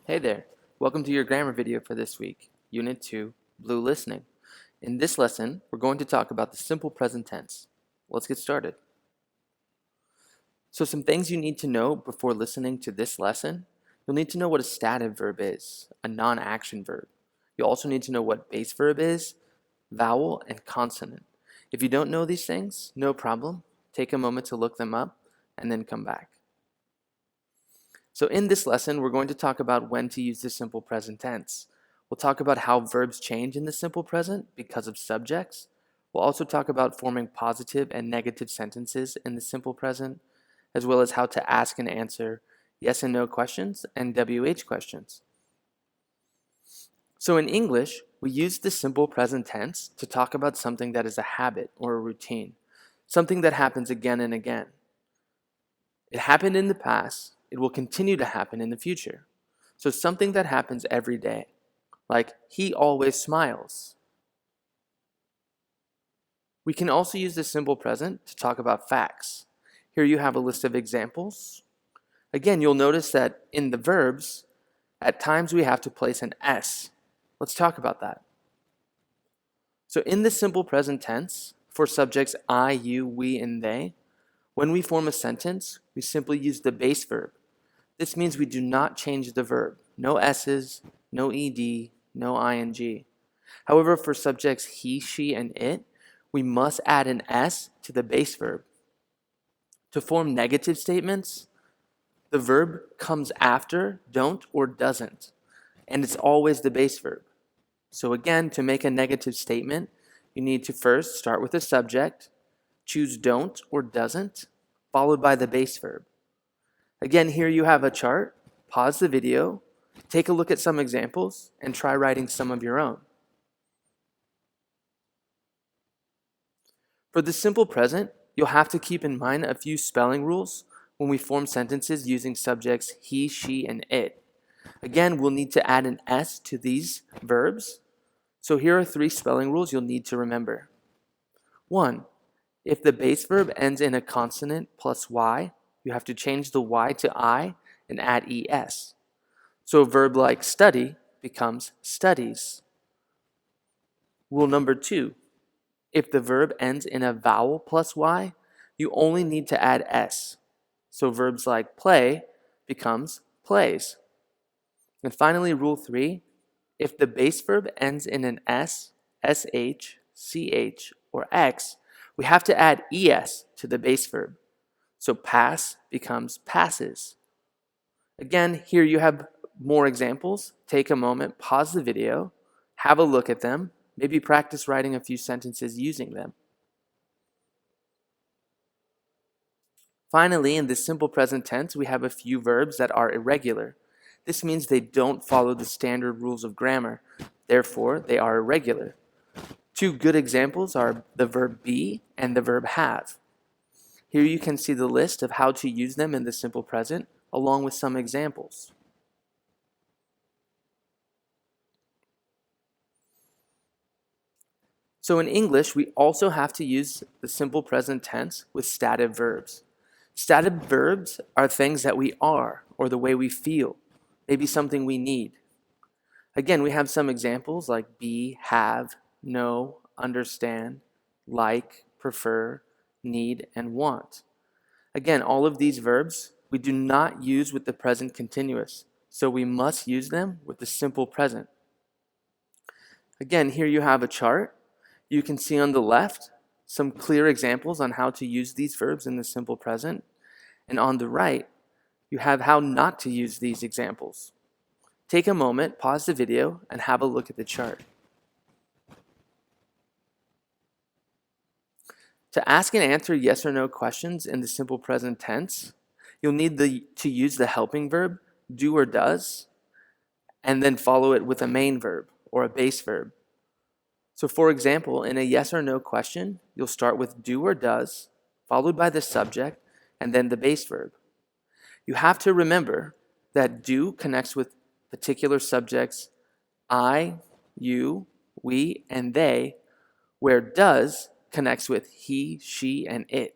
Hey there, welcome to your grammar video for this week, Unit 2, Blue Listening. In this lesson, we're going to talk about the simple present tense. Let's get started. So some things you need to know before listening to this lesson. You'll need to know what a stative verb is, a non-action verb. You'll also need to know what base verb is, vowel, and consonant. If you don't know these things, no problem. Take a moment to look them up and then come back. So in this lesson, we're going to talk about when to use the simple present tense. We'll talk about how verbs change in the simple present because of subjects. We'll also talk about forming positive and negative sentences in the simple present, as well as how to ask and answer yes and no questions and WH questions. So in English, we use the simple present tense to talk about something that is a habit or a routine, something that happens again and again. It happened in the past. It will continue to happen in the future. So something that happens every day, like he always smiles. We can also use the simple present to talk about facts. Here you have a list of examples. Again, you'll notice that in the verbs, at times we have to place an S. Let's talk about that. So in the simple present tense, for subjects I, you, we, and they, when we form a sentence, we simply use the base verb. This means we do not change the verb. No S's, no ED, no ING. However, for subjects he, she, and it, we must add an S to the base verb. To form negative statements, the verb comes after don't or doesn't, and it's always the base verb. So again, to make a negative statement, you need to first start with the subject, choose don't or doesn't, followed by the base verb. Again, here you have a chart. Pause the video, take a look at some examples, and try writing some of your own. For the simple present, you'll have to keep in mind a few spelling rules when we form sentences using subjects he, she, and it. Again, we'll need to add an S to these verbs. So here are 3 spelling rules you'll need to remember. 1. If the base verb ends in a consonant plus Y, you have to change the Y to I and add ES. So a verb like study becomes studies. Rule number 2. If the verb ends in a vowel plus Y, you only need to add S. So verbs like play becomes plays. And finally, rule 3. If the base verb ends in an S, SH, CH, or X, we have to add ES to the base verb. So pass becomes passes. Again, here you have more examples. Take a moment, pause the video, have a look at them, maybe practice writing a few sentences using them. Finally, in the simple present tense, we have a few verbs that are irregular. This means they don't follow the standard rules of grammar. Therefore, they are irregular. 2 good examples are the verb be and the verb have. Here you can see the list of how to use them in the simple present, along with some examples. So in English, we also have to use the simple present tense with stative verbs. Stative verbs are things that we are, or the way we feel, maybe something we need. Again, we have some examples like be, have, know, understand, like, prefer, need, and want. Again, all of these verbs we do not use with the present continuous, so we must use them with the simple present. Again, here you have a chart. You can see on the left some clear examples on how to use these verbs in the simple present, and on the right, you have how not to use these examples. Take a moment, pause the video, and have a look at the chart. To ask and answer yes or no questions in the simple present tense, you'll need to use the helping verb, do or does, and then follow it with a main verb or a base verb. So for example, in a yes or no question, you'll start with do or does, followed by the subject, and then the base verb. You have to remember that do connects with particular subjects I, you, we, and they, where does connects with he, she, and it.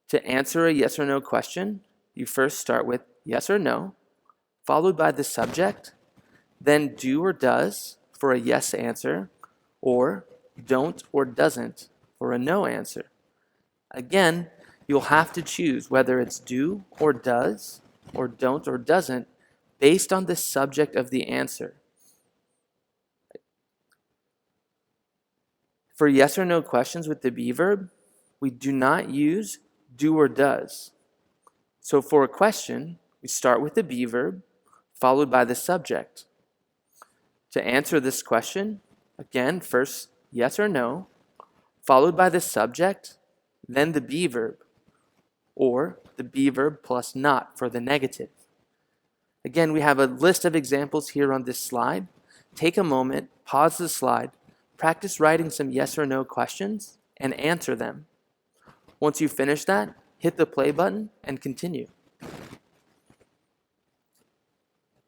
To answer a yes or no question, you first start with yes or no, followed by the subject, then do or does for a yes answer, or don't or doesn't for a no answer. Again, you'll have to choose whether it's do or does, or don't or doesn't, based on the subject of the answer. For yes or no questions with the be verb, we do not use do or does. So for a question, we start with the be verb, followed by the subject. To answer this question, again, first yes or no, followed by the subject, then the be verb, or the be verb plus not for the negative. Again, we have a list of examples here on this slide. Take a moment, pause the slide, practice writing some yes or no questions, and answer them. Once you finish that, hit the play button and continue.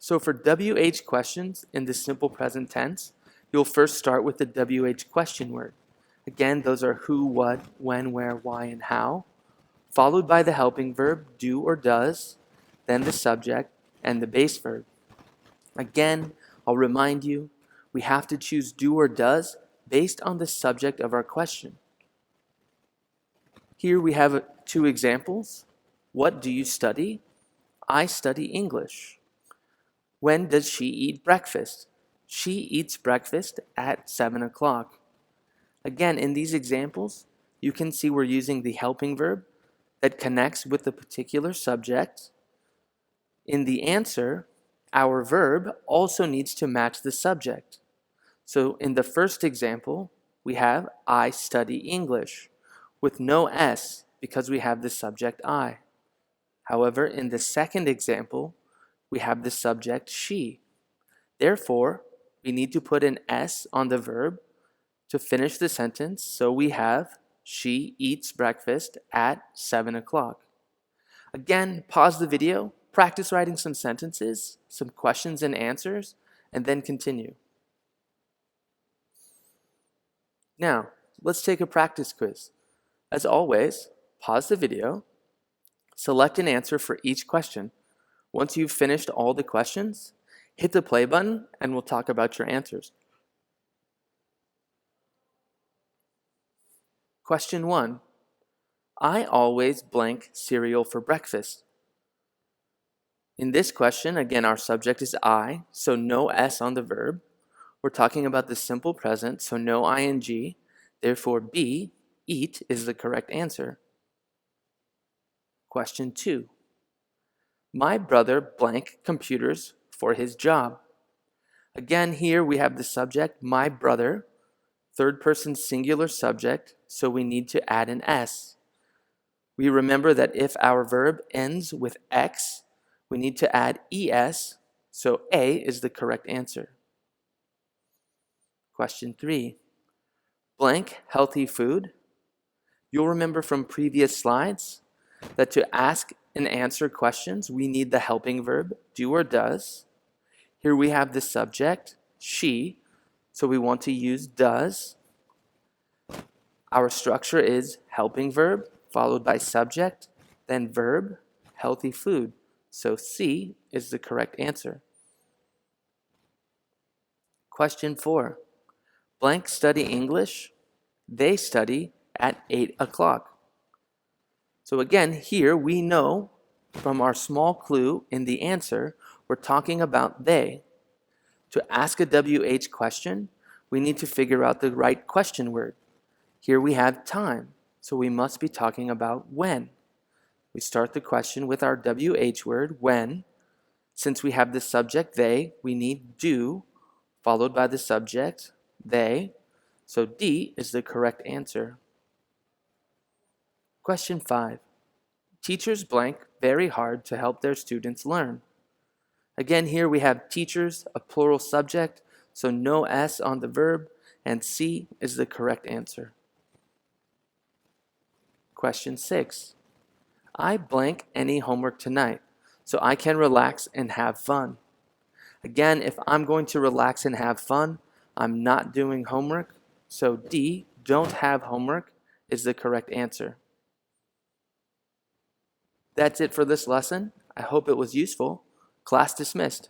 So for WH questions in the simple present tense, you'll first start with the WH question word. Again, those are who, what, when, where, why, and how, followed by the helping verb, do or does, then the subject, and the base verb. Again, I'll remind you, we have to choose do or does based on the subject of our question. Here we have two examples. What do you study? I study English. When does she eat breakfast? She eats breakfast at 7 o'clock. Again, in these examples, you can see we're using the helping verb that connects with the particular subject. In the answer, our verb also needs to match the subject. So in the first example, we have I study English with no S because we have the subject I. However, in the second example, we have the subject she. Therefore, we need to put an S on the verb to finish the sentence, so we have she eats breakfast at 7 o'clock. Again, pause the video, practice writing some sentences, some questions and answers, and then continue. Now, let's take a practice quiz. As always, pause the video, select an answer for each question. Once you've finished all the questions, hit the play button and we'll talk about your answers. Question 1. I always blank cereal for breakfast. In this question, again, our subject is I, so no S on the verb. We're talking about the simple present, so no ing. Therefore, B, eat, is the correct answer. Question 2. My brother blank computers for his job. Again, here we have the subject, my brother, third person singular subject, so we need to add an S. We remember that if our verb ends with X, we need to add ES, so A is the correct answer. Question 3. Blank healthy food. You'll remember from previous slides that to ask and answer questions, we need the helping verb, do or does. Here we have the subject, she, so we want to use does. Our structure is helping verb, followed by subject, then verb, healthy food. So C is the correct answer. Question 4. Blank study English. They study at 8 o'clock. So again, here we know from our small clue in the answer, we're talking about they. To ask a WH question, we need to figure out the right question word. Here we have time, so we must be talking about when. We start the question with our WH word, when. Since we have the subject they, we need do, followed by the subject, they. So D is the correct answer. Question 5. Teachers blank very hard to help their students learn. Again, here we have teachers, a plural subject, so no S on the verb, and C is the correct answer. Question 6. I blank any homework tonight, so I can relax and have fun. Again, if I'm going to relax and have fun, I'm not doing homework, so D, don't have homework, is the correct answer. That's it for this lesson. I hope it was useful. Class dismissed.